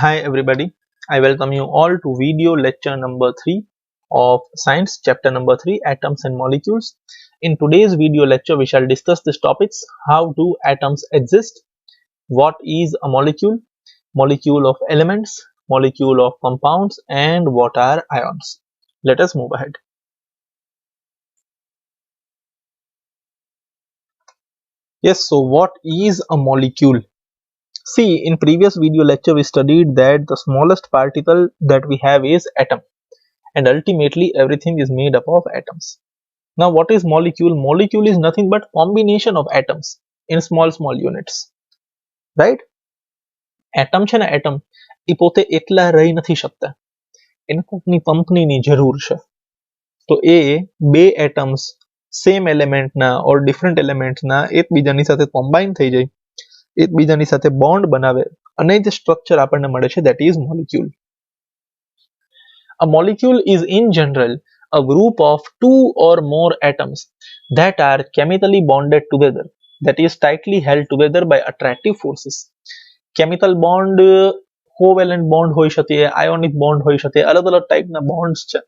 Hi everybody, I welcome you all to video lecture number 3 of science chapter number 3 atoms and molecules. In today's video lecture we shall discuss these topics: how do atoms exist, what is a molecule, molecule of elements, molecule of compounds, and what are ions. Let us move ahead. Yes, so what is a molecule? See, in previous video lecture we studied that the smallest particle that we have is atom, and ultimately everything is made up of atoms. Now what is molecule? Molecule is nothing but combination of atoms in small units, right? Atom છે ને atom એ પોતે એકલા રહી નથી શકતા, એને કોઈકની કંપનીની જરૂર છે. તો એ બે એટમ્સ સેમ એલિમેન્ટના ઓર ડિફરન્ટ એલિમેન્ટ્સના એકબીજાની સાથે કોમ્બાઇન થઈ જાય, એકબીજાની સાથે બોન્ડ બનાવે અને જે સ્ટ્રક્ચર આપણને મળે છે, that is molecule. A molecule is in general a group of two or more atoms that are chemically bonded together, that is tightly held together by attractive forces. Chemical bond, covalent bond હોઈ શકે, ionic bond હોઈ શકે, અલગ ટાઈપના bonds છે.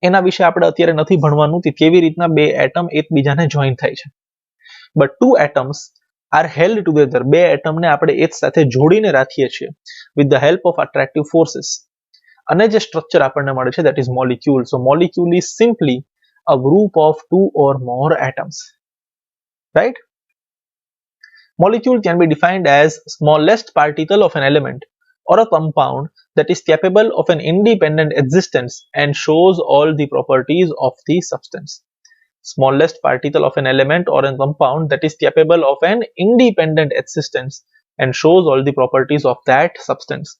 એના વિશે આપણે અત્યારે નથી ભણવાનું કે કેવી રીતના બે એટમ એકબીજાને જોઈન થાય છે. But two atoms are held together, બે એટમને આપણે એક સાથે જોડીને રાખીએ છીએ with the help of attractive forces. અને જે સ્ટ્રક્ચર આપણને મળે છે, that is molecule. So molecule is simply a group of two or more atoms, right? Molecule can be defined as smallest particle of an element or a compound that is capable of an independent existence and shows all the properties of the substance. Smallest particle of an element or a compound that is capable of an independent existence and shows all the properties of that substance.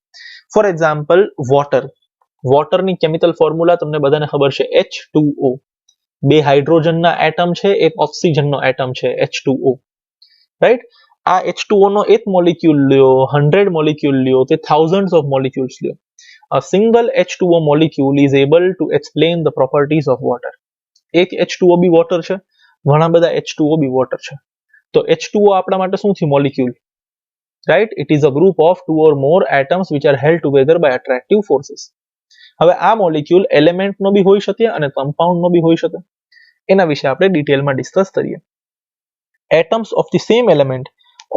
For example, water. વોટરની chemical formula તમને બધાને ખબર છે, H2O. બે હાઇડ્રોજનના atom છે, એક ઓક્સિજનનો atom છે, H2O, રાઈટ? આ H2O નો એક મોલિક્યુલ લ્યો, 100 મોલિક્યુલ લ્યો, તે thousands of molecules લ્યો. A single H2O molecule is able to explain the properties of water. એક H2O બી વોટર છે, ઘણા બધા H2O બી વોટર છે. તો H2O આપણા માટે શું છે? Molecule, right? It is a group of two or more atoms which are held together by attractive forces. હવે આ મોલિક્યુલ એલિમેન્ટનો બી હોઈ શકે અને કમ્પાઉન્ડનો બી હોઈ શકે. એના વિશે આપણે ડિટેલમાં ડિસ્કસ કરીએ. Atoms of the same element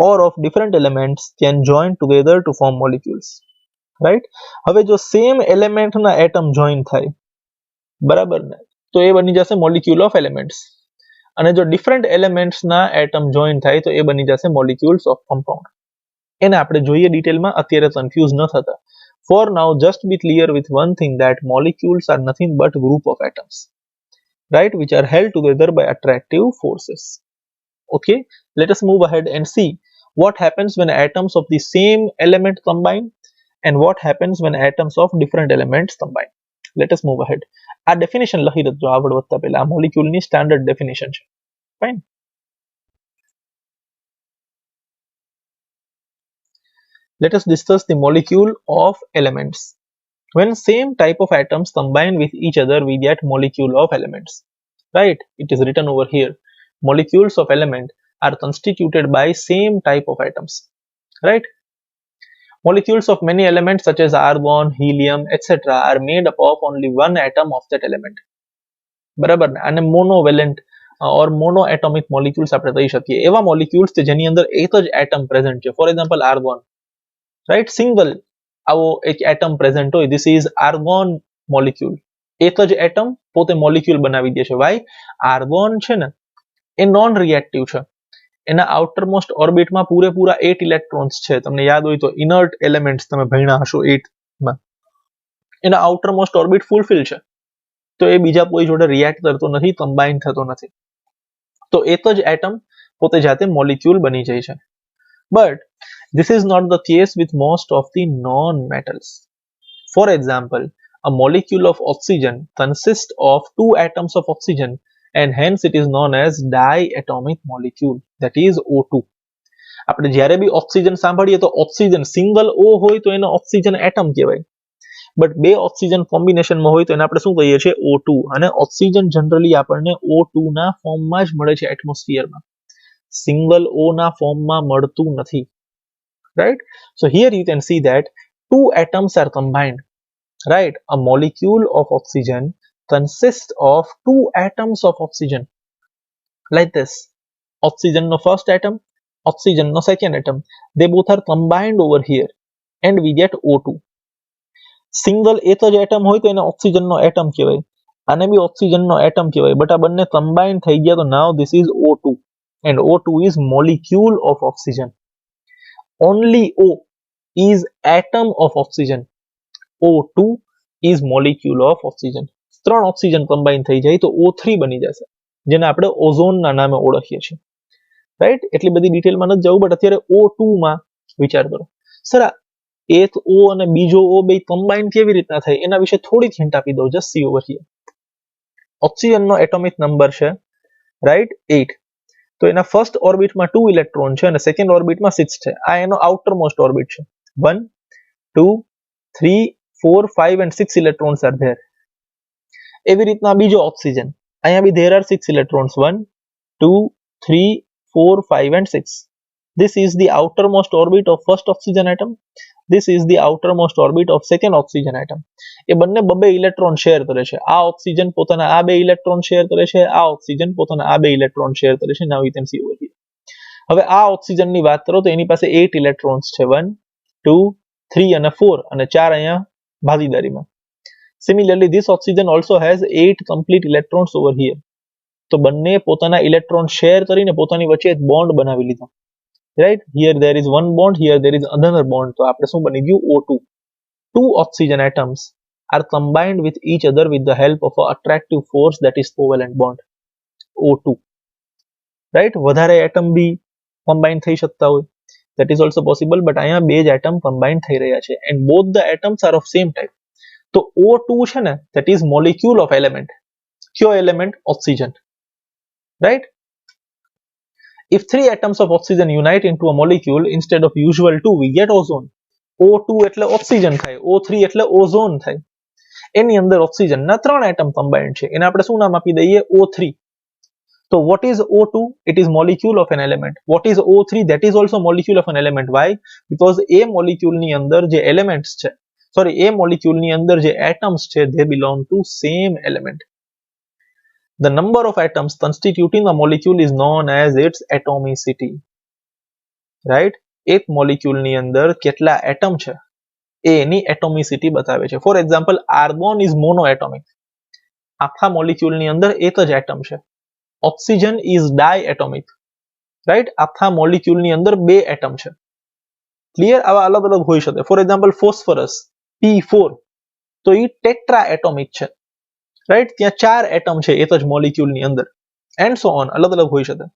or of different elements can join together to form molecules, right? હવે જો સેમ એલિમેન્ટના એટમ જોઈન થાય, બરાબર ને, તો એ બની જશે મોલિક્યુલ ઓફ એલિમેન્ટ્સ. અને જો ડિફરન્ટ એલિમેન્ટ્સના એટમ જોઈન થાય તો એ બની જશે મોલિક્યુલ્સ ઓફ કમ્પાઉન્ડ. એને આપણે જોઈએ ડિટેલમાં, અત્યારે કન્ફ્યુઝ ન થતા. For now, just be clear with one thing, that molecules are nothing but group of atoms, right, which are held together by attractive forces. Okay, let us move ahead and see what happens when atoms of the same element combine and what happens when atoms of different elements combine. Let us move ahead. આ definition લખી દેજો આગળ વધતા પહેલા. આ મોલિક્યુલની standard definition છે. Fine. Let us discuss the molecule of elements. When same type of atoms combine with each other, we get molecule of elements, right? It is written over here. Molecules of element are constituted by same type of atoms, right? Molecules of many elements such as argon, helium, etc. are made up of only one atom of that element. બરાબર ને? આને મોનોવેલેન્ટ or monoatomic molecules આપણે કહી શકીએ. એવા molecules કે જેની અંદર એક જ atom present છે. For example, argon, right? Single આવો એક એટમ પ્રેઝન્ટ હોય, this is argon molecule. એક જ એટમ પોતે મોલિક્યુલ બનાવી દે છે. વાય? આર્ગોન છે ને એ નોન રિએક્ટિવ છે. એના આઉટરમોસ્ટ ઓર્બિટમાં પૂરેપૂરા 8 ઇલેક્ટ્રોન્સ છે. તમને યાદ હોય તો ઇનર્ટ એલિમેન્ટ્સ તમે ભણ્યા હશો 8 માં. એના આઉટરમોસ્ટ ઓર્બિટ ફૂલફિલ છે. તો એ બીજા કોઈ જોડે રિએક્ટ કરતો નથી, કમ્બાઇન થતો નથી. તો એક જ એટમ પોતે જાતે મોલિક્યુલ બની જાય છે. But this is not the case with most of the non-metals. For example, a molecule of oxygen consists of two atoms of oxygen and hence it is known as diatomic molecule, that is O2. આપણે જ્યારે બી oxygen સાંભળીએ તો oxygen single O હોય તો એને oxygen atom કહેવાય. But બે oxygen કોમ્બિનેશનમાં હોય તો એને આપણે શું કહીએ છીએ? O2. અને ઓક્સિજન જનરલી આપણને O2 ના ફોર્મમાં જ મળે છે એટમોસ્ફિયરમાં. સિંગલ O ના ફોર્મમાં મળતું નથી, right? So here you can see that two atoms are combined, right? A molecule of oxygen consists of two atoms of oxygen, like this. Oxygen no first atom, oxygen no second atom, they both are combined over here and we get O2. Single એક જ atom હોય તો એને ઓક્સિજનનો atom કહેવાય, આને બી ઓક્સિજનનો atom કહેવાય, બટ આ બંને કમ્બાઇન થઈ ગયા તો now this is O2 and O2 is molecule of oxygen. Only O is atom of oxygen. O2 is molecule of oxygen. ત્રણ ઓક્સિજન કમ્બાઇન થઈ જાય તો O3 બની જશે, જેને આપણે ઓઝોનના નામે ઓળખીએ છીએ, રાઈટ? એટલી બધી ડિટેલમાં નથી જવું, બટ અત્યારે O2 માં વિચાર કરો. સર આ એક O અને બીજો O બે કમ્બાઇન કેવી રીતના થાય એના વિશે થોડીક હિન્ટ આપી દઉં. Just C over here. ઓક્સિજનનો એટોમિક નંબર છે, રાઈટ, 8. તો એના ફર્સ્ટ ઓર્બિટમાં 2 ઇલેક્ટ્રોન છે અને સેકન્ડ ઓર્બિટમાં 6 છે. આ એનો આઉટર મોસ્ટ ઓર્બિટ છે. 1 2 3 4 5 and 6 electrons are there. એવી રીતના બીજો ઓક્સિજન, અહીંયા બી there are 6 electrons. 1 2 3 4 5 and 6. This is the outermost orbit of first oxygen atom. This is the outermost orbit of second oxygen atom. એ બંને બબે ઇલેક્ટ્રોન શેર કરે છે. આ ઓક્સિજન પોતાના આ બે ઇલેક્ટ્રોન શેર કરે છે, આ ઓક્સિજન પોતાના આ બે ઇલેક્ટ્રોન શેર કરે છે. Now you can see over here. હવે આ ઓક્સિજનની વાત કરો તો એની પાસે 8 ઇલેક્ટ્રોન્સ છે. 1 2 3 અને 4 અને 4 અહીંયા ભાગીદારીમાં. Similarly, this oxygen also has 8 complete electrons over here. તો બંને પોતાના ઇલેક્ટ્રોન શેર કરીને પોતાની વચ્ચે એક બોન્ડ બનાવી લીધો, right? Here there is one bond, here there is another bond. તો આપણે શું બની ગયું? O2. Two oxygen atoms are combined with each other with the help of an attractive force that is covalent bond, O2, right? વધારે atom બી combine થઈ શકતા હોય, that is also possible, but અહીંયા બે જ એટમ combine થઈ રહ્યા છે and both the atoms are of same type. તો O2 છે ને, that is molecule of element. કયો element? Oxygen, right? If three atoms of oxygen unite into a molecule instead of usual two, we get ozone. O2 એટલે oxygen થાય, O3 એટલે ozone થાય. એની અંદર ઓક્સિજનના ત્રણ એટમ કમ્બાઇન્ડ છે, એને આપણે શું નામ આપી દઈએ? O3. તો what is O2? It is molecule of an element. What is O3? That is also molecule of an element. Why? Because a molecule ની અંદર જે elements છે, sorry, a molecule ની અંદર જે atoms છે, they belong to same element. The number of atoms constituting a molecule is known as its atomicity, right? એક molecule ની અંદર કેટલા એટમ છે એ એની એટોમિસિટી બતાવે છે. For example, argon is monoatomic. આખા મોલિક્યુલ ની અંદર એક જ એટમ છે. Oxygen is diatomic, right? આખા મોલિક્યુલ ની અંદર બે એટમ છે. ક્લિયર? આવા અલગ અલગ હોઈ શકે. ફોર એક્ઝામ્પલ, ફોસ્ફરસ P4 તો એ ટેટ્રા એટોમિક છે, રાઈટ? ત્યાં ચાર એટમ છે એક જ મોલિક્યુલ ની અંદર, એન્ડ સો ઓન, અલગ અલગ હોઈ શકે,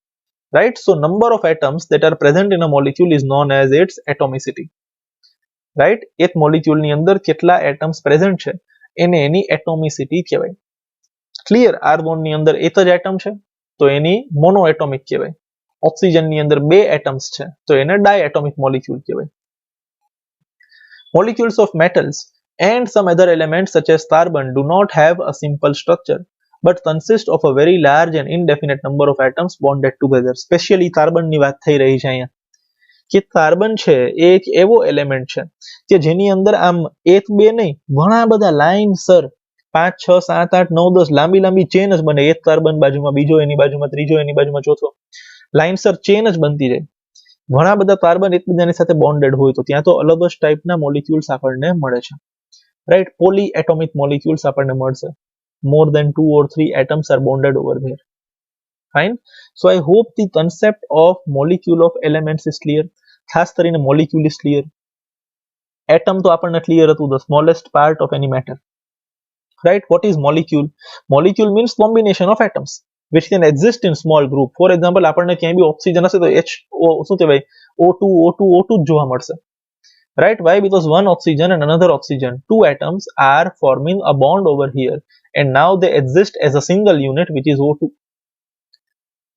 right? So number of atoms that are present in a molecule is known as its atomicity, right? એક મોલિક્યુલ ની અંદર કેટલા એટમ્સ પ્રેઝન્ટ છે એને એની એટોમિસિટી કહેવાય. ક્લિયર? આર્ગોન ની અંદર એક જ એટમ છે તો એની મોનોએટોમિક કહેવાય. ઓક્સિજન ની અંદર બે એટમ્સ છે તો એને ડાયએટોમિક મોલિક્યુલ કહેવાય. Molecules of metals and some other elements such as carbon do not have a simple structure but consist of a very large and indefinite number of atoms bonded together. Specially carbon ની વાત થઈ રહી છે અહીંયા કે carbon છે એ એક એવો એલિમેન્ટ છે કે જેની અંદર આમ એક બે નહીં, ઘણા બધા લાઇનસર 5 6 7 8 9 10 લાંબી લાંબી ચેન જ બને. એક કાર્બન બાજુમાં બીજો, એની બાજુમાં ત્રીજો, એની બાજુમાં ચોથો, લાઇનસર ચેન જ બનતી જાય. ઘણા બધા કાર્બન એકબીજાની સાથે બોન્ડેડ હોય તો ત્યાં તો અલગ જ ટાઈપના મોલિક્યુલ્સ આપણને મળે છે, રાઈટ? પોલી એટોમિક મોલિક્યુલ્સ આપણને મળશે. More than 2 or 3 atoms are bonded over there. Fine. So I hope the concept of molecule of elements is clear. ખાસ કરીને molecule is clear. Atom તો આપણને clear હતું, the smallest part of any matter. Right? What is molecule? Molecule means combination of atoms which can exist in small group. For example, આપણને ક્યાંય બી oxygen હશે તો શું કહેવાય? O2 O2 O2 જ જોવા મળશે. Right? Why? Because one oxygen and another oxygen, two atoms are forming a bond over here and now they exist as a single unit which is O2.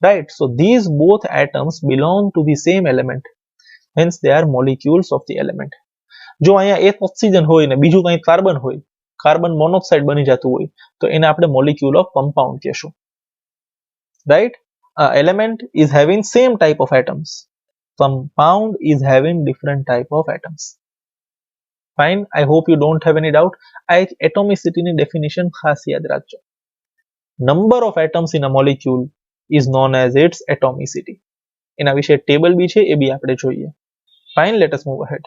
Right? So these both atoms belong to the same element. Hence they are molecules of the element. જો અહીંયા એક oxygen હોય ને બીજું કંઈ carbon હોય, carbon monoxide બની જતું હોય તો એને આપણે મોલિક્યુલ ઓફ કમ્પાઉન્ડ કહેશું. Right? Element is having same type of atoms. Compound is having different type of atoms. Fine, I hope you don't have any doubt. આ એક એટોમિસિટી ની ડેફિનેશન ખાસ યાદ રાખજો. Number of atoms in a molecule is known as its atomicity. એના વિશે table બી છે, એ બી આપણે જોઈએ. Fine, let us move ahead.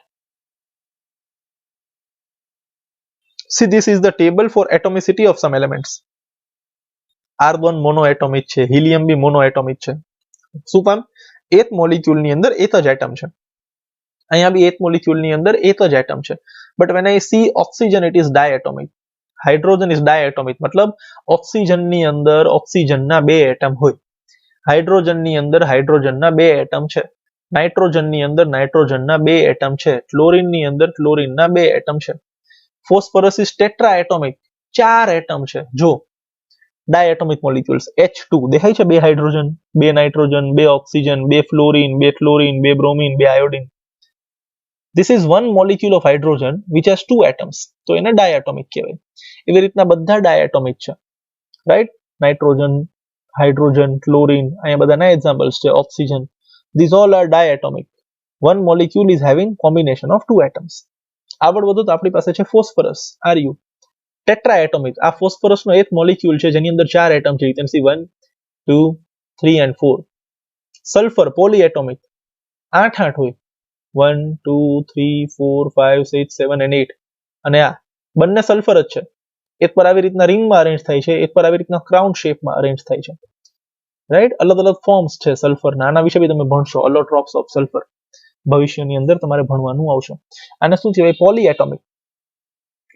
See, this is the table for atomicity of some elements. Argon monoatomic છે, helium બી monoatomic છે. શું કામ? એક મોલિક્યુલ ની અંદર એક જ એટમ છે. અહીંયા બી એક મોલિક્યુલ ની અંદર એક જ એટમ છે. But when I see oxygen, it is diatomic. Hydrogen is diatomic. मतलब ઓક્સિજન ની અંદર ઓક્સિજન ના બે એટમ હોય. હાઇડ્રોજન ની અંદર હાઇડ્રોજન ના બે એટમ છે. નાઇટ્રોજન ની અંદર નાઇટ્રોજન ના બે એટમ છે. ક્લોરીન ની અંદર ક્લોરીન ના બે એટમ છે. ફોસ્ફરસ ઇઝ ટેટ્રાએટોમિક, ચાર એટમ છે. જો ડાયએટોમિક મોલિક્યુલ્સ H2 દેખાય છે, બે હાઇડ્રોજન, બે નાઇટ્રોજન, બે ઓક્સિજન, બે ફ્લોરીન, બે ક્લોરીન, બે બ્રોમીન, બે iodine. This is one molecule of hydrogen which has two atoms. તો એને ડાયએટોમિક કહેવાય. એવી રીતના બધા ડાયએટોમિક છે, રાઈટ? નાઇટ્રોજન, હાઇડ્રોજન, ક્લોરીન, અહીંયા બધાના એક્ઝામ્પલ્સ છે. Oxygen, these all are diatomic. One molecule is having combination of two atoms. આગળ વધુ તો આપણી પાસે છે ફોસ્ફરસ, Ru, ટેટ્રાએટોમિક. આ ફોસ્ફરસનો એક મોલિક્યુલ છે જેની અંદર ચાર એટમ છે. You can see 1, 2, 3 and 4. Sulphur, પોલીએટોમિક, 8 હોય. 1, 2, 3, 4, 5, 6, 7 and 8. અને આ બંને સલ્ફર જ છે. એક પર આવી રીતના રિંગમાં અરેન્જ થાય છે, એક પર આવી રીતના ક્રાઉન શેપમાં અરેન્જ થાય છે, રાઈટ? અલગ અલગ ફોર્મ્સ છે સલ્ફરના. આના વિશે બી તમે ભણશો, અલોટ્રોપ્સ ઓફ સલ્ફર ભવિષ્યની અંદર તમારે ભણવાનું આવશે. આને શું કહેવાય? પોલીએટોમિક,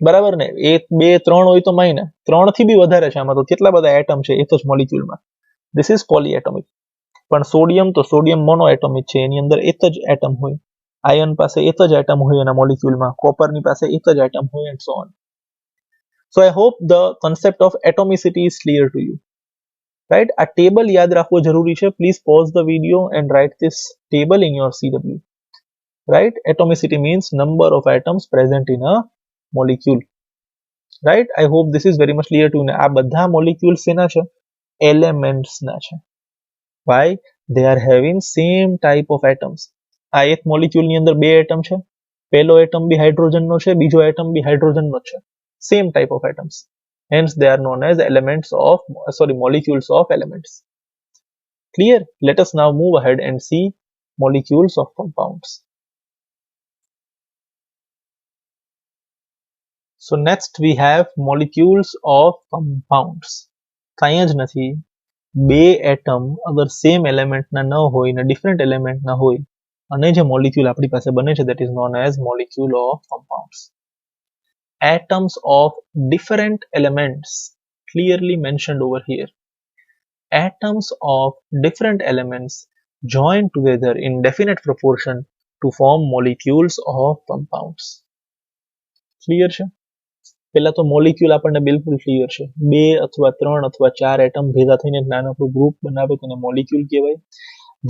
બરાબર ને? 1, 2, 3 હોય તો માઇને 3 થી બી વધારે છે. આમાં તો કેટલા બધા એટમ છે એક જ મોલિક્યુલમાં. This is પોલીએટોમિક. પણ સોડિયમ તો સોડિયમ મોનોએટોમિક છે, એની અંદર એક જ એટમ હોય. આયન પાસે એક જ એટમ હોય એના મોલિક્યુલમાં, કોપરની પાસે એક જ એટમ હોય, and so on. So I hope the concept of atomicity is clear to you, right? આ ટેબલ યાદ રાખવો જરૂરી છે. Please pause the video and write this table in your CW, right? Atomicity means number of atoms present in a molecule, right? I hope this is very much clear to you. આ બધા molecules એના છે? Elements ના છે. Why? They are having same type of atoms. આ એક molecule ની અંદર બે એટમ છે. પહેલો એટમ બી હાઇડ્રોજનનો છે, બીજો એટમ બી હાઇડ્રોજનનો છે. Same type of atoms. Hence they are known as molecules of elements. Clear? Let us now move ahead and see molecules of compounds. So next we have molecules of compounds. કાંઈ જ નથી. બે atom અગર same એલિમેન્ટના ન હોય ને different એલિમેન્ટના હોય અને જે મોલિક્યુલ આપણી પાસે બને છે, that is known as molecule of compounds. Atoms of different elements, clearly mentioned over here. Atoms of different elements join together in definite proportion to form molecules of compounds. Clear છે? પહેલા તો molecule આપણને બિલકુલ clear છે. 2 અથવા 3 અથવા 4 atom ભેગા થઈને એક નાનકડું ગ્રુપ બનાવે તેને મોલિક્યુલ કહેવાય.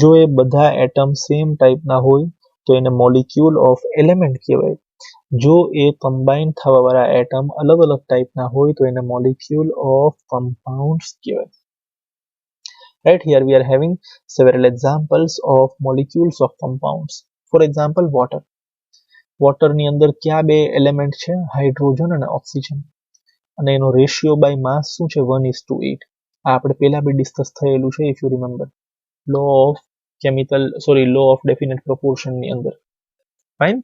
જો એ બધા એટમ સેમ ટાઈપના હોય તો એને મોલિક્યુલ ઓફ એલિમેન્ટ કહેવાય. જો એ કમ્બાઇન થવા વાળા એટમ અલગ અલગ ટાઈપના હોય તો એને મોલિક્યુલ ઓફ કમ્પાઉન્ડ્સ કહેવાય. Right, here we are having several examples of molecules of compounds. For example, water. Water ની અંદર કયા બે એલિમેન્ટ છે? હાઇડ્રોજન અને ઓક્સિજન. અને એનો રેશિયો બાય માસ શું છે? 1:8. આ આપણે પહેલા બી ડિસ્કસ થયેલું છે, if you remember. Law of definite proportion ની અંદર. Fine?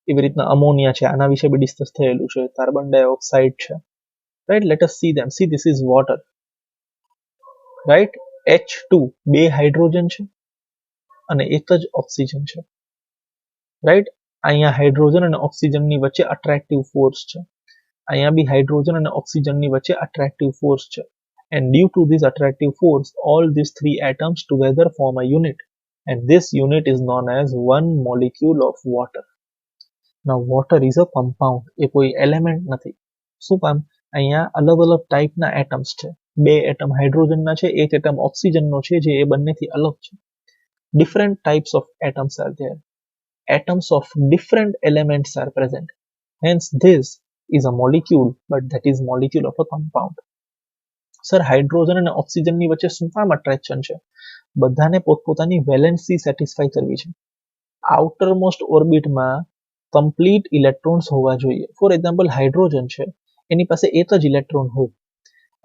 એવી રીતના અમોનિયા છે, આના વિશે બી ડિસ્કસ થયેલું છે. કાર્બન ડાયોક્સાઇડ છે, right? Let S C them. C, this is water, right? H2 બે હાઇડ્રોજન છે અને એક જ ઓક્સિજન છે, રાઈટ? અહીંયા હાઇડ્રોજન અને ઓક્સિજનની વચ્ચે અટ્રેક્ટિવ ફોર્સ છે. અહીંયા બી હાઇડ્રોજન અને ઓક્સિજનની વચ્ચે અટ્રેક્ટિવ ફોર્સ છે. And due to this attractive force, all these three atoms together form a unit, and this unit is known as one molecule of water. Now water is a compound. એ કોઈ element નથી. શું કામ? અહીંયા અલગ અલગ ટાઈપના atoms છે. બે એટમ હાઇડ્રોજનના છે, એક એટમ ઓક્સિજનનો છે, જે એ બંનેથી અલગ છે. Different types of atoms are there. Atoms of different elements are present. Hence this is a molecule, but that is molecule of a compound. Sir, hydrogen અને ઓક્સિજનની વચ્ચે શું કામ અટ્રેક્શન છે? બધાને પોતપોતાની વેલેન્સી સેટિસ્ફાઈ કરવી છે. આઉટર મોસ્ટ ઓર્બિટમાં કમ્પ્લીટ ઇલેક્ટ્રોન્સ હોવા જોઈએ. ફોર એક્ઝામ્પલ હાઇડ્રોજન છે, એની પાસે એક જ ઇલેક્ટ્રોન હોય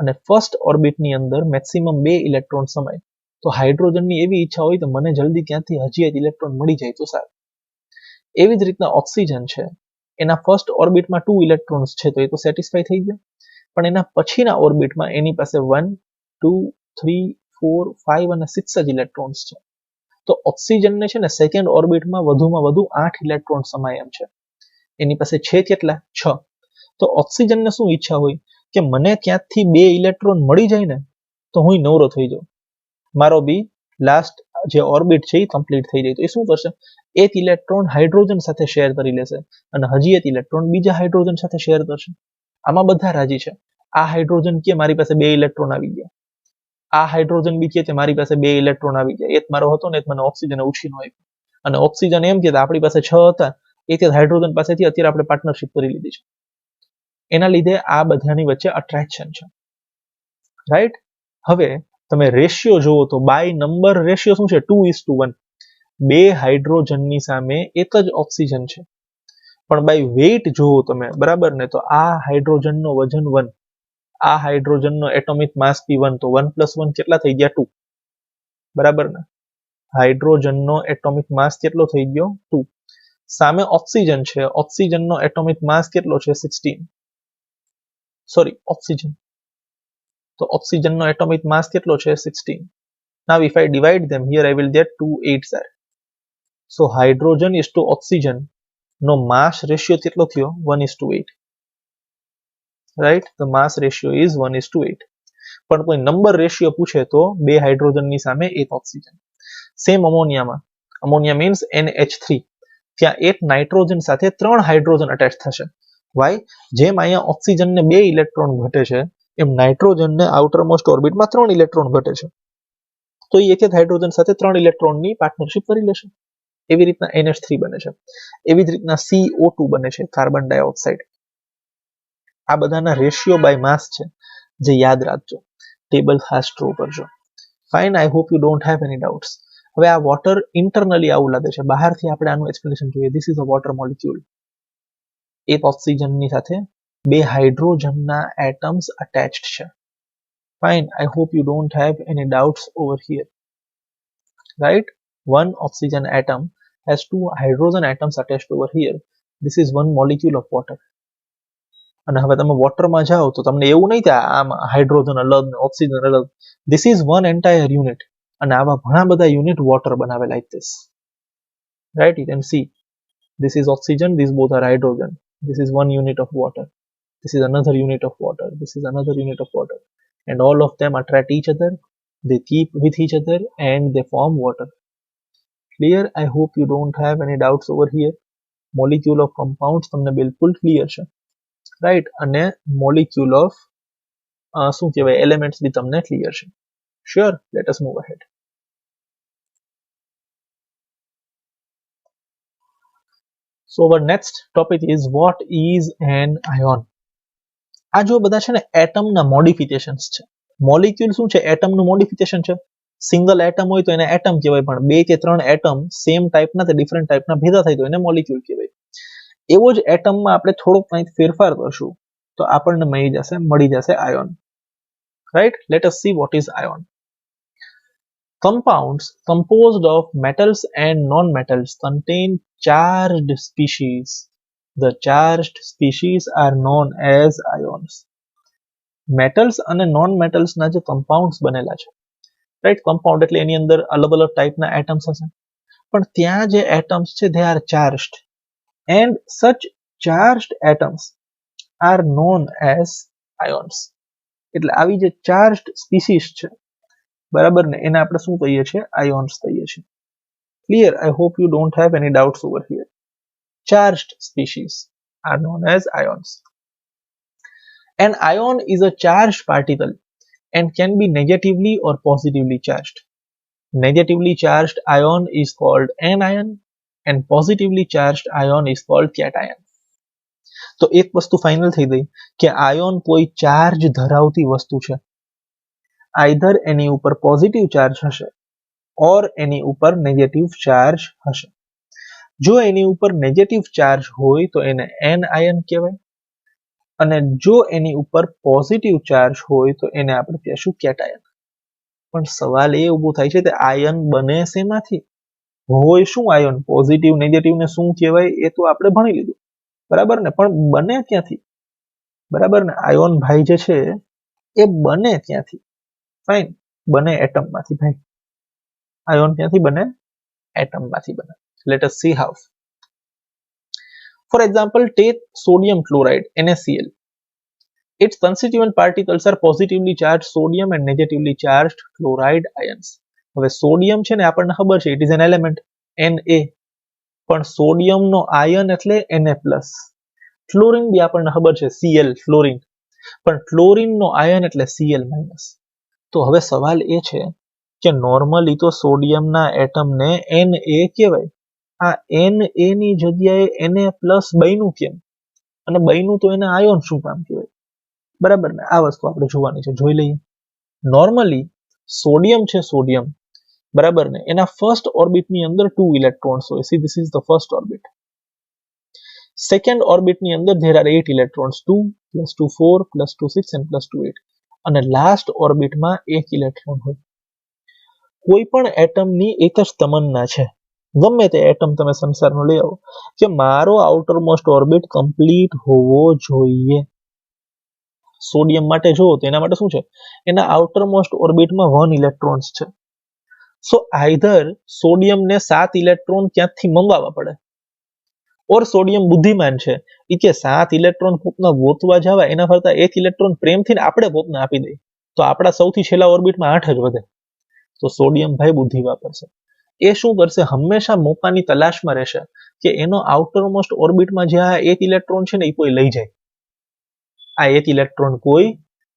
અને ફર્સ્ટ ઓર્બિટની અંદર મેક્સિમમ 2 ઇલેક્ટ્રોન સમાય, તો હાઇડ્રોજનની એવી ઈચ્છા હોય તો મને જલ્દી ક્યાંથી હજી એક ઇલેક્ટ્રોન મળી જાય તો સારું. એવી જ રીતના ઓક્સિજન છે, એના ફર્સ્ટ ઓર્બિટમાં 2 ઇલેક્ટ્રોન્સ છે તો એ તો સેટિસ્ફાય થઈ ગયો, પણ એના પછીના ઓર્બિટમાં એની પાસે 1, 2, 3, 4, 5 અને 6 જ ઇલેક્ટ્રોન્સ છે. તો ઓક્સિજનને છે ને સેકન્ડ ઓર્બિટમાં વધુમાં વધુ 8 ઇલેક્ટ્રોન સમાય એમ છે. એની પાસે છે કેટલા? 6. તો ઓક્સિજનને શું ઈચ્છા હોય કે મને ક્યાંથી 2 ઇલેક્ટ્રોન મળી જાય ને તો હું નવરો થઈ જાઉં, મારો બી લાસ્ટ જે ઓર્બિટ છે એ કમ્પ્લીટ થઈ જાય. તો એ શું કરશે? એક ઇલેક્ટ્રોન હાઇડ્રોજન સાથે શેર કરી લેશે અને હજી એક ઇલેક્ટ્રોન બીજા હાઇડ્રોજન સાથે શેર કરશે. આમાં બધા રાજી છે. આ હાઇડ્રોજન કે મારી પાસે 2 ઇલેક્ટ્રોન આવી ગયા, આ હાઇડ્રોજન બી કે મારી પાસે 2 ઇલેક્ટ્રોન આવી ગયા. એક મારો હતો ને એક મને ઓક્સિજન ઉછીનો આપ્યો, અને ઓક્સિજન એમ કે આપણી પાસે 6 હતા, એક હાઇડ્રોજન પાસેથી અત્યારે આપણે પાર્ટનરશિપ કરી લીધી છે. એના લીધે આ બધાની વચ્ચે અટ્રેક્શન છે, રાઈટ? હવે તમે રેશિયો જુઓ તો બાય નંબર રેશિયો શું છે? 2:1. 2 હાઇડ્રોજનની સામે એક જ ઓક્સિજન છે. પણ બાય વેઇટ જુઓ તમે, બરાબર ને, તો આ હાઇડ્રોજનનો વજન 1, આ હાઇડ્રોજનનો એટોમિક માસ બી 1, તો 1 + 1 કેટલા થઈ ગયા? 2, બરાબર ને? હાઇડ્રોજનનો એટોમિક માસ કેટલો થઈ ગયો? 2. સામે ઓક્સિજન છે, ઓક્સિજનનો એટોમિક માસ કેટલો છે? 16. સોરી, ઓક્સિજન, તો ઓક્સિજનનો એટોમિક માસ કેટલો છે? 16. Now if I divide them here I will get 2 8s are. So hydrogen is to oxygen no mass ratio કેટલો થયો? 1:8. Right? The mass ratio is 1:8. પણ કોઈ નંબર રેશિયો પૂછે તો 2 હાઇડ્રોજનની સામે 1 ઓક્સિજન. સેમ અમોનિયામાં, અમોનિયા મીન્સ NH3, ત્યાં એક નાઇટ્રોજન સાથે 3 હાઇડ્રોજન અટેચ થશે. વાય? જેમ અહીંયા ઓક્સિજનને 2 ઇલેક્ટ્રોન ઘટે છે એમ નાઇટ્રોજનને આઉટરમોસ્ટ ઓર્બિટમાં 3 ઇલેક્ટ્રોન ઘટે છે. તો એ એક જ હાઇડ્રોજન સાથે 3 ઇલેક્ટ્રોનની પાર્ટનરશિપ કરી લેશે. એવી રીતના NH3 બને છે. એવી જ રીતના CO2 બને છે, કાર્બન ડાયોક્સાઇડ. આ બધાના રેશિયો બાય માસ છે, જે યાદ રાખજો, ટેબલ ખાસ ડ્રો કરજો. Fine, I hope you don't have any doubts. હવે આ વોટર ઇન્ટરનલી આવું લાગે છે, બહારથી આપણે આનું એક્સપ્લેનેશન જોઈએ. This is a water molecule. એક ઓક્સિજનની સાથે 2 હાઇડ્રોજનના એટમ્સ અટેચ્ડ છે. Fine, I hope you don't have any doubts over here. Right? One oxygen atom has 2 hydrogen atoms attached over here. This is one molecule of water. અને હવે તમે વોટરમાં જાઓ તો તમને એવું નહીં કે આમ હાઇડ્રોજન અલગ ને ઓક્સિજન અલગ. This is one entire unit. અને આવા ઘણા બધા યુનિટ વોટર બનાવે like this. Right? You can see. This is oxygen, these both are hydrogen. This is one unit of water. This is another unit of water. This is another unit of water. And all of them attract each other, they keep with each other and they form water. Clear? I hope you don't have any doubts over here. Molecule of compounds તમને બિલકુલ clear છે, right? અને molecule of શું કહેવાય elements બી તમને clear છે. Sure? Let us move ahead. So our next topic is what is an ion? આ જો બધા છે ને એટમના મોડિફિકેશન્સ છે. મોલિક્યુલ શું છે? એટમનું મોડિફિકેશન છે. સિંગલ એટમ હોય તો એને એટમ કહેવાય, પણ 2 કે 3 એટમ સેમ ટાઈપના કે ડિફરન્ટ ટાઈપના ભેગા થાય તો એને મોલિક્યુલ કહેવાય. એવો જ એટમમાં આપણે થોડોક કંઈક ફેરફાર કરશું તો આપણને મળી જશે ion. Right? Let S see what is ion. Compounds composed of metals and non-metals contain charged species. The charged species are known as ions. Metals અને non-metals ના જે compounds બનેલા છે, રાઈટ? કમ્પાઉન્ડ એટલે એની અંદર અલગ અલગ ટાઈપના એટમ્સ હશે, પણ ત્યાં જે એટમ્સ છે they are charged and such charged atoms are known as ions. એટલે આવી જે charged species છે, બરાબર ને, એને આપણે શું કહીએ છીએ? આયોન્સ કહીએ છીએ. Clear? I hope you don't have any doubts over here. Charged species are known as ions. An ion is a charged particle and can be negatively or positively charged. Negatively charged ion is called anion and positively charged ion is called cation. તો એક વસ્તુ final થઈ ગઈ કે ion કોઈ charge ધરાવતી વસ્તુ છે. આઈધર એની ઉપર પોઝિટિવ ચાર્જ હશે ઓર એની ઉપર નેગેટિવ ચાર્જ હશે. જો એની ઉપર નેગેટિવ ચાર્જ હોય તો એને એન આયન કહેવાય, અને જો એની ઉપર પોઝિટિવ ચાર્જ હોય તો એને આપણે કહેશું કેટાયન. પણ સવાલ એ ઊભો થાય છે કે આયન બને શેમાંથી? હોય શું આયન? પોઝિટિવ નેગેટિવ ને શું કહેવાય એ તો આપણે ભણી લીધું, બરાબર ને? પણ બને ક્યાંથી? બરાબર ને? આયોન ભાઈ જે છે એ બને ક્યાંથી? ફાઇન, બને એટમમાંથી ભાઈ. આયોન ક્યાંથી બને? એટમમાંથી બને. Let S C how. For example, take sodium chloride, NaCl. Its constituent particles are positively charged sodium and negatively charged chloride ions. હવે સોડિયમ છે ને આપણને ખબર છે, it is an element Na, પણ સોડિયમનો આયન એટલે Na+. ક્લોરીન બી આપણને ખબર છે, Cl, ફ્લોરિન, પણ ક્લોરીનનો આયન એટલે Cl-. તો હવે સવાલ એ છે કે નોર્મલી તો સોડિયમના એટમને Na કહેવાય. આ Na ની જગ્યાએ Na+ બન્યું કેમ? અને બન્યું તો એને આયોન શું કામ કહેવાય? બરાબર ને? આ વસ્તુ આપણે જોવાની છે, જોઈ લઈએ. નોર્મલી સોડિયમ છે, સોડિયમ, બરાબર ને, એના ફર્સ્ટ ઓર્બિટની અંદર 2 ઇલેક્ટ્રોન્સ હોય. See this is the first orbit. Second ઓર્બિટની અંદર there are 8 ઇલેક્ટ્રોન્સ, 2 + 2 4 + 2 6 and +2 8. અને લાસ્ટ ઓર્બિટમાં 1 ઇલેક્ટ્રોન હોય. કોઈ પણ એટમની એક જ તમન્ના છે, ગમે તે એટમ તમે સંસારનો લઈ આવો, કે મારો આઉટર મોસ્ટ ઓર્બિટ કમ્પ્લીટ હોવો જોઈએ. સોડિયમ માટે જુઓ તો એના માટે શું છે? એના આઉટર મોસ્ટ ઓર્બિટમાં 1 ઇલેક્ટ્રોન્સ છે. સો આઈધર સોડિયમને 7 ઇલેક્ટ્રોન ક્યાંથી મંગાવવા પડે, ઓર સોડિયમ બુદ્ધિમાન છે, એ કે 7 ઇલેક્ટ્રોન પોતના ગોતવા જવા એના કરતા 1 ઇલેક્ટ્રોન પ્રેમથી આપણે પોતને આપી દઈએ તો આપણા સૌથી છેલ્લા ઓર્બિટમાં 8 જ વધે. તો સોડિયમ ભાઈ બુદ્ધિ વાપરશે. એ શું કરશે? હંમેશા મોકાની તલાશમાં રહેશે કે એનો આઉટર મોસ્ટ ઓર્બિટમાં જે આ 1 ઇલેક્ટ્રોન છે ને એ કોઈ લઈ જાય. આ 1 ઇલેક્ટ્રોન કોઈ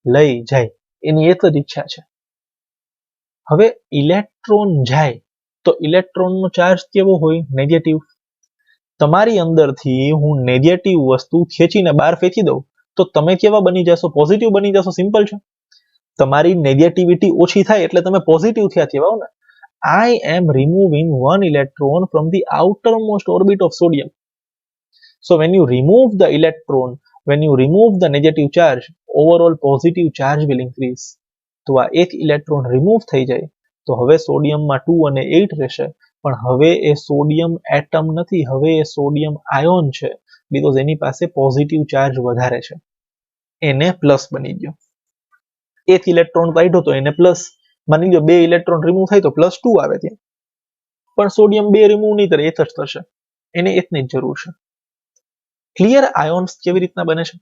લઈ જાય, એની એક જ ઈચ્છા છે. હવે ઇલેક્ટ્રોન જાય તો ઇલેક્ટ્રોનનો ચાર્જ કેવો હોય? નેગેટિવ. તમારી અંદરથી હું નેગેટિવ વસ્તુ ખેંચીને બહાર ફેંકી દઉં તો તમે કેવા બની જશો? પોઝિટિવ બની જશો. સિમ્પલ છે. તમારી નેગેટિવિટી ઓછી થાય એટલે તમે પોઝિટિવ થયા કહેવાઓ ને. I am removing 1 electron from the outermost orbit of sodium. So when you remove the electron, when you remove the negative charge, overall positive charge will increase. તો આ 1 ઇલેક્ટ્રોન રિમૂવ થઈ જાય તો હવે સોડિયમમાં 2 અને 8 રહેશે, પણ હવે એ સોડિયમ એટમ નથી, હવે એ સોડિયમ આયોન છે, બીકોઝ એની પાસે પોઝિટિવ ચાર્જ વધારે છે. એને પ્લસ બની ગયો. 1 ઇલેક્ટ્રોન કાઢ્યો તો એને પ્લસ. માની લો 2 ઇલેક્ટ્રોન રિમૂવ થાય તો +2 આવે ત્યાં, પણ સોડિયમ 2 રિમૂવ નહીં કરે, 1 જ થશે. એને 1 ની જ જરૂર છે. ક્લિયર? આયોન્સ કેવી રીતના બને છે?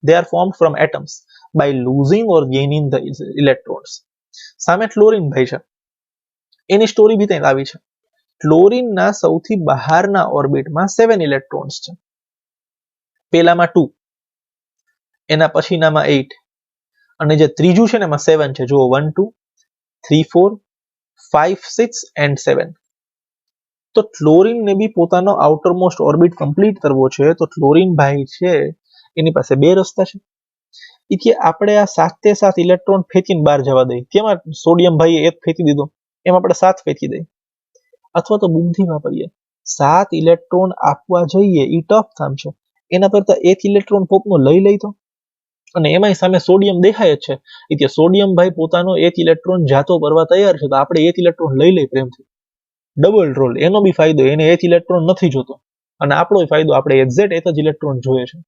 They are formed from atoms by losing or gaining the electrons. સામે ક્લોરીન ભાઈ છે, એની સ્ટોરી બી ત્યાં આવી છે. ક્લોરીનના સૌથી બહારના ઓર્બિટમાં 7 ઇલેક્ટ્રોન્સ છે. પેલામાં 2, એના પછીનામાં 8, અને જે ત્રીજું છે ને એમાં 7 છે. જુઓ 1 2 3 4 5 6 and 7. તો ક્લોરીનને બી પોતાનો આઉટર મોસ્ટ ઓર્બિટ કમ્પ્લીટ કરવો છે, તો ક્લોરીન ભાઈ છે એની પાસે 2 રસ્તા છે. એ કે આપણે આ 7 ઇલેક્ટ્રોન ફેંકીને બહાર જવા દઈએ. કેમાં સોડિયમ ભાઈએ 1 ફેંકી દીધો, એમ આપણે 7 ફેંકી દઈએ. અથવા તો બુદ્ધિ વાપરીએ, 7 ઇલેક્ટ્રોન આપવા જઈએ એ ટફ કામ છે, એના કરતા 1 ઇલેક્ટ્રોન પોતનો લઈ લઈ તો. અને એમાંય સામે સોડિયમ દેખાય જ છે, એટલે સોડિયમ ભાઈ પોતાનો 1 ઇલેક્ટ્રોન જાતો કરવા તૈયાર છે, તો આપણે 1 ઇલેક્ટ્રોન લઈ લઈ પ્રેમથી. Double role. એનો બી ફાયદો, એને 1 ઇલેક્ટ્રોન નથી જોતો, અને આપણો ફાયદો, આપણે એક્ઝેક્ટ 1 જ ઇલેક્ટ્રોન જોઈએ છે.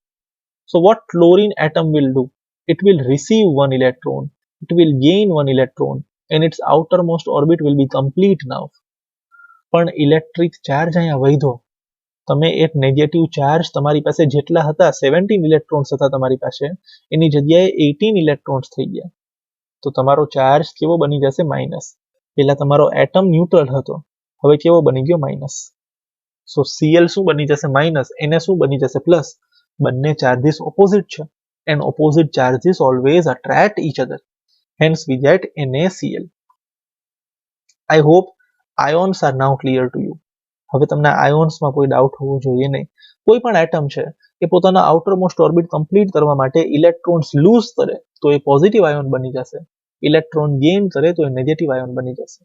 So what chlorine atom will do? It will receive 1 electron, it will gain 1 electron, and its outermost orbit will be complete now. પણ ઇલેક્ટ્રિક ચાર્જ અહીંયા વધ્યો. તમે એક નેગેટિવ ચાર્જ તમારી પાસે જેટલા હતા, 17 ઇલેક્ટ્રોન્સ હતા તમારી પાસે, એની જગ્યાએ 18 ઇલેક્ટ્રોન્સ થઈ ગયા. તો તમારો ચાર્જ કેવો બની જશે? માઇનસ. પેલા તમારો એટમ ન્યુટ્રલ હતો, હવે કેવો બની ગયો? માઇનસ. સો Cl શું બની જશે? માઇનસ. એને શું બની જશે? પ્લસ. બંને ચાર્જીસ ઓપોઝિટ છે, and opposite charges always attract each other. Hence we get NaCl. I hope ions are now clear to you. હવે તમને આયોન્સમાં કોઈ ડાઉટ હોવો જોઈએ નહીં. કોઈ પણ એટમ છે એ પોતાના આઉટર મોસ્ટ ઓર્બિટ કમ્પ્લીટ કરવા માટે ઇલેક્ટ્રોન્સ લૂઝ કરે તો એ પોઝિટિવ આયોન બની જશે, ઇલેક્ટ્રોન ગેઇન કરે તો એ નેગેટિવ આયોન બની જશે.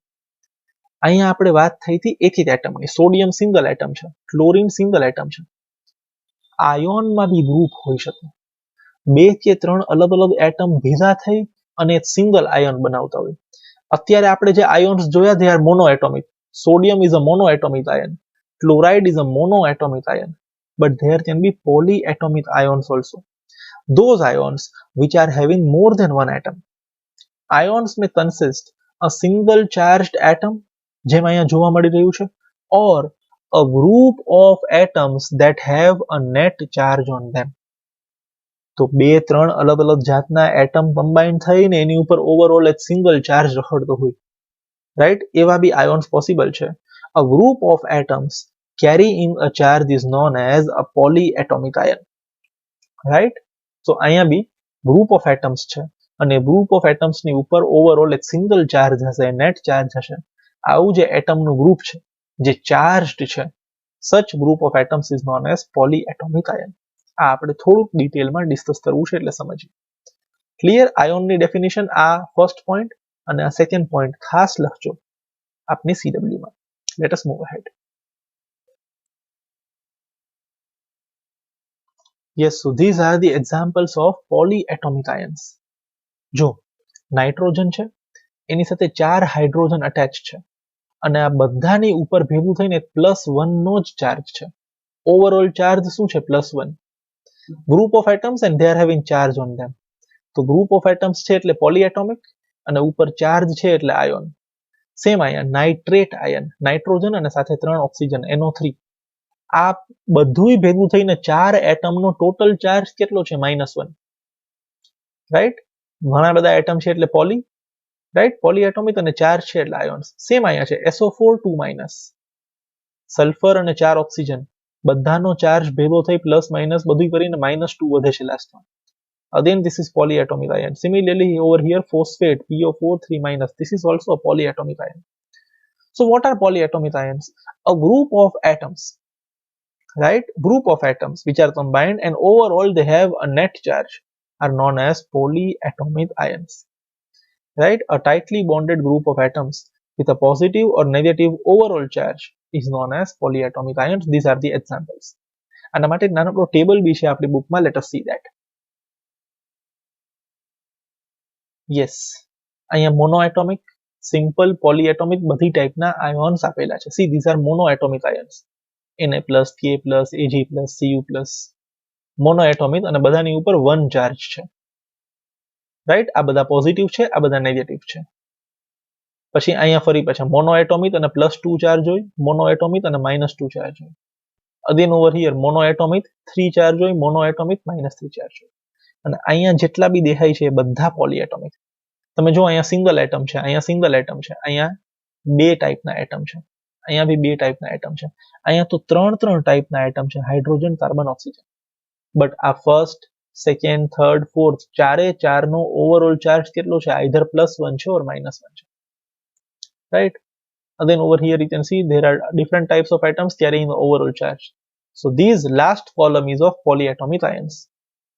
અહીંયા આપણે વાત થઈ હતી એક જ એટમની. સોડિયમ સિંગલ એટમ છે, ક્લોરીન સિંગલ એટમ છે. આયોનમાં બી ગ્રુપ હોઈ શકે. 2 કે 3 અલગ અલગ એટમ ભેગા થઈ અને એક સિંગલ આયોન બનાવતા હોય. અત્યારે આપણે જે આયોન્સ જોયા they are monoatomic. Sodium is a monoatomic ion. Chloride is a monoatomic ion. But there can be polyatomic ions also. Those ions which are having more than one atom. Ions may consist a single charged atom, જેમ અહીંયા જોવા મળી રહ્યું છે, or a group of atoms that have a net charge on them. તો 2-3 અલગ અલગ જાતના એટમ કમ્બાઇન થઈને એની ઉપર ઓવરઓલ એક સિંગલ ચાર્જ રખડતો હોય, રાઈટ? એવા બી આયોન્સ પોસિબલ છે. A group of atoms carrying a charge is known as a polyatomic ion, right? So અહીંયા બી ગ્રુપ ઓફ એટમ્સ છે અને ગ્રુપ ઓફ એટમ્સ ની ઉપર ઓવરઓલ એક સિંગલ ચાર્જ હશે, નેટ ચાર્જ હશે. આવું જે એટમનું ગ્રુપ છે જે ચાર્જડ છે, such group of atoms is known as polyatomic ion. આ આપણે થોડુંક ડિટેલમાં ડિસ્કસ કરવું છે એટલે સમજીએ. ક્લિયર? આયોનની ડેફિનેશન આ ફર્સ્ટ પોઈન્ટ અને આ સેકન્ડ પોઈન્ટ ખાસ લખજો આપની CW માં. Let us move ahead. Yes, so these are the examples of polyatomic ions. જો નાઇટ્રોજન છે એની સાથે 4 હાઇડ્રોજન અટેચ છે અને આ બધાની ઉપર ભેગું થઈને +1 નો જ ચાર્જ છે. ઓવરઓલ ચાર્જ શું છે? +1. Group of atoms and they are having charge on them. તો ગ્રુપ ઓફ એટમ્સ છે એટલે પોલીએટોમિક અને ઉપર ચાર્જ છે એટલે ion. Same ion nitrate ion, nitrogen અને સાથે 3 ઓક્સિજન NO3. આ બધુંય ભેગું થઈને 4 એટમનો ટોટલ ચાર્જ કેટલો છે? -1. રાઈટ? ઘણા બધા એટમ છે એટલે પોલી, રાઈટ? પોલીએટોમિક અને ચાર્જ છે એટલે આયોન્સ. સેમ અહીંયા છે SO4 2-. સલ્ફર અને 4 ઓક્સિજન બધાનો ચાર્જ ભેગો થઈ પ્લસ માઇનસ બધું કરીને -2 વધે છે લાસ્ટમાં. Again this is polyatomic ion. Similarly over here phosphate PO4 3-. This is also a polyatomic ion. So what are polyatomic ions? A group of atoms, right? Group of atoms which are combined and overall they have a net charge are known as polyatomic ions, right? A tightly bonded group of atoms with a positive or negative overall charge is known as polyatomic ions. These are the examples. આના માટે નાનકડો table બી છે આપણી બુકમાં. Let us see that. Yes, અહીંયા monoatomic, simple, પોલીએટોમિક બધી ટાઈપના આયોન્સ આપેલા છે. See, these are monoatomic ions. Na+, K+, Ag+, Cu+. Monoatomic અને બધાની ઉપર 1 ચાર્જ છે, રાઈટ? આ બધા પોઝિટિવ છે, આ બધા નેગેટિવ છે. પછી અહીંયા ફરી પાછા મોનોએટોમિક અને +2 ચાર્જ હોય, મોનોએટોમિક અને -2 ચાર્જ હોય. Again over here monoatomic 3 charge હોય, મોનોએટોમિક -3 ચાર્જ હોય. અને અહીંયા જેટલા બી દેખાય છે એ બધા પોલીએટોમિક. તમે જો અહીંયા સિંગલ એટમ છે, અહીંયા સિંગલ એટમ છે, અહીંયા 2 ટાઈપના એટમ છે, અહીંયા બી 2 ટાઈપના એટમ છે, અહીંયા તો 3 ટાઈપના એટમ છે, હાઇડ્રોજન, કાર્બન, ઓક્સિજન. બટ આ ફર્સ્ટ, સેકન્ડ, થર્ડ, ફોર્થ ચારે ચારનો ઓવરઓલ ચાર્જ કેટલો છે? આઈધર +1 છે ઓર -1 છે, right? Again over here you can see there are different types of atoms carrying the overall charge. So these last column is of polyatomic ions.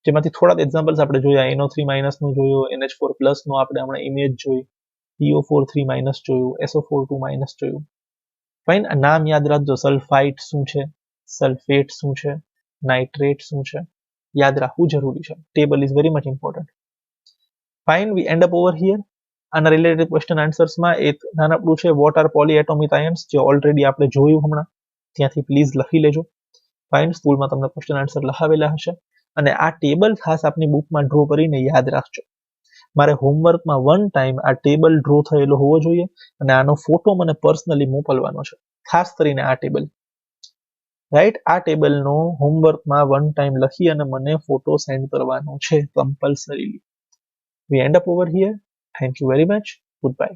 જેમાંથી થોડા examples આપણે જોયા. NO3- નું જોયું, NH4+ નું આપણે હમણાં ઇમેજ જોઈ, PO4 3- જોયું, SO4 2- જોયું. ફાઇન. નામ યાદ રાખજો. સલ્ફાઇટ શું છે, સલ્ફેટ શું છે, નાઇટ્રેટ શું છે, યાદ રાખવું જરૂરી છે. Table is very much important. Fine. We end up over here. આના રિલેટેડ ક્વેશ્ચન આન્સર્સમાં એક નાનકડું છે વોટ આર પોલીએટોમિક આયન્સ, જે ઓલરેડી આપણે જોયું હમણાં, ત્યાંથી પ્લીઝ લખી લેજો. ફાઇન. સ્કૂલમાં તમને ક્વેશ્ચન આન્સર લખાવેલા હશે અને આ ટેબલ ખાસ આપની બુકમાં ડ્રો કરીને યાદ રાખજો. મારે હોમવર્કમાં 1 ટાઈમ આ ટેબલ ડ્રો થયેલો હોવો જોઈએ અને આનો ફોટો મને પર્સનલી મોકલવાનો છે, ખાસ કરીને આ ટેબલ, રાઈટ? આ ટેબલનો હોમવર્કમાં 1 ટાઈમ લખી અને મને ફોટો સેન્ડ કરવાનો છે compulsorily. We end up over here. Thank you very much. Goodbye.